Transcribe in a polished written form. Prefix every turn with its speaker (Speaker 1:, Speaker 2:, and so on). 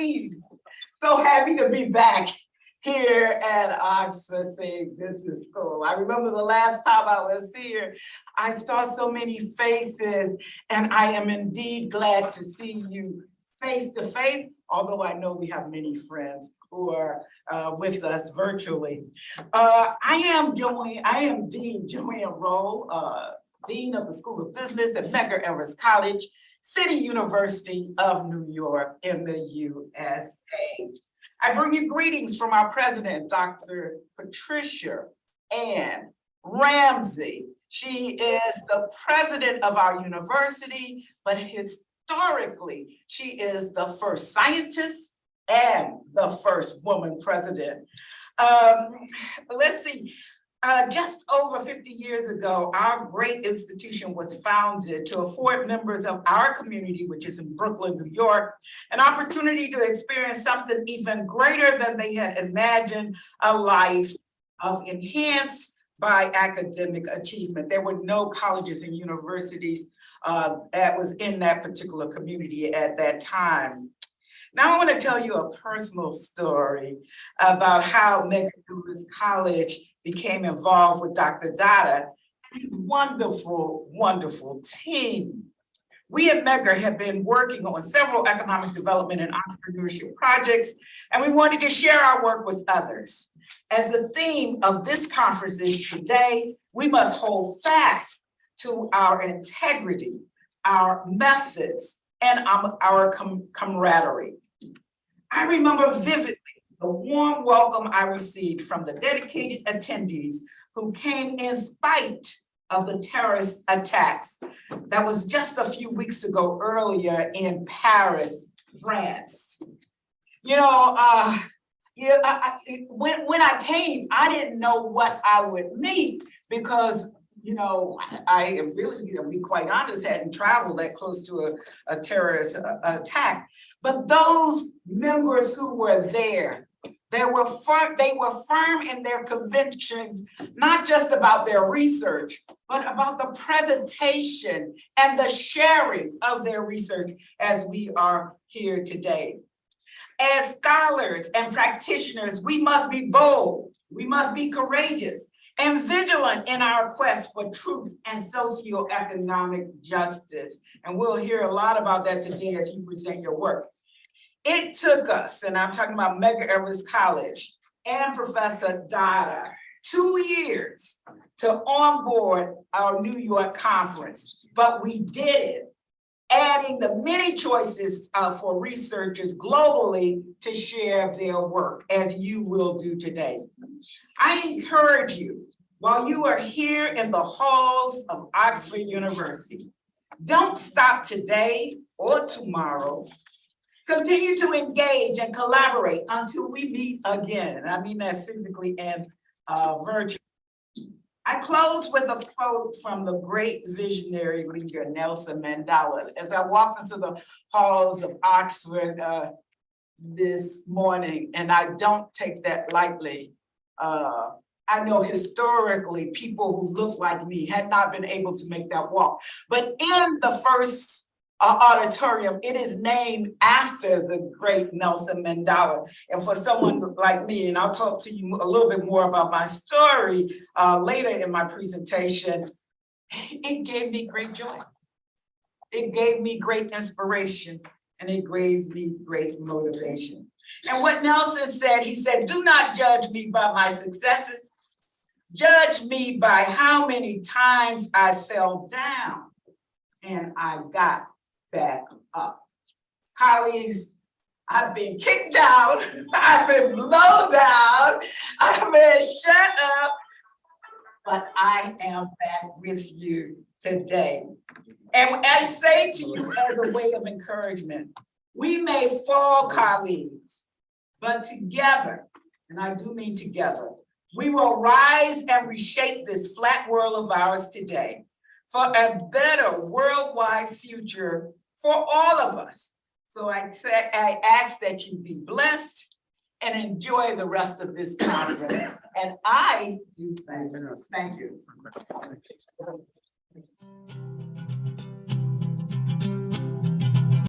Speaker 1: indeed. So happy to be back here at Oxford saying this is cool. I remember the last time I was here, I saw so many faces, and I am indeed glad to see you face to face, although I know we have many friends who are with us virtually. I am Dean Jo Ann Rolle, Dean of the School of Business at Medgar College, City University of New York in the USA. I bring you greetings from our president, Dr. Patricia Ann Ramsey. She is the president of our university, but historically, she is the first scientist and the first woman president. Let's see. Just over 50 years ago, our great institution was founded to afford members of our community, which is in Brooklyn, New York, an opportunity to experience something even greater than they had imagined, a life of enhanced by academic achievement. There were no colleges and universities that was in that particular community at that time. Now I want to tell you a personal story about how Medgar College became involved with Dr. Dada and his wonderful, wonderful team. We at Medgar have been working on several economic development and entrepreneurship projects, and we wanted to share our work with others. As the theme of this conference is today, we must hold fast to our integrity, our methods, and our camaraderie. I remember vividly the warm welcome I received from the dedicated attendees who came in spite of the terrorist attacks that was just a few weeks ago earlier in Paris, France. You know, when I came, I didn't know what I would meet because, you know, I really, to be quite honest, hadn't traveled that close to a terrorist attack. But those members who were there, they were firm in their conviction, not just about their research, but about the presentation and the sharing of their research as we are here today. As scholars and practitioners, we must be bold, we must be courageous, and vigilant in our quest for truth and socioeconomic justice. And we'll hear a lot about that today as you present your work. It took us, and I'm talking about Medgar College and Professor Dada, 2 years to onboard our New York conference, but we did it, adding the many choices for researchers globally to share their work, as you will do today. I encourage you, while you are here in the halls of Oxford University, don't stop today or tomorrow. Continue to engage and collaborate until we meet again. And I mean that physically and virtually. I close with a quote from the great visionary leader, Nelson Mandela. As I walked into the halls of Oxford this morning, and I don't take that lightly, I know historically people who look like me had not been able to make that walk. But in the first auditorium, it is named after the great Nelson Mandela. And for someone like me, and I'll talk to you a little bit more about my story later in my presentation, it gave me great joy. It gave me great inspiration, and it gave me great motivation. And what Nelson said, he said, "Do not judge me by my successes. Judge me by how many times I fell down and I got back up." Colleagues, I've been kicked down, I've been blown down, I've been shut up, but I am back with you today. And I say to you as a way of encouragement, we may fall, colleagues, but together, and I do mean together, we will rise and reshape this flat world of ours today for a better worldwide future for all of us. So I ask that you be blessed and enjoy the rest of this conference. And I do thank you. Thank you.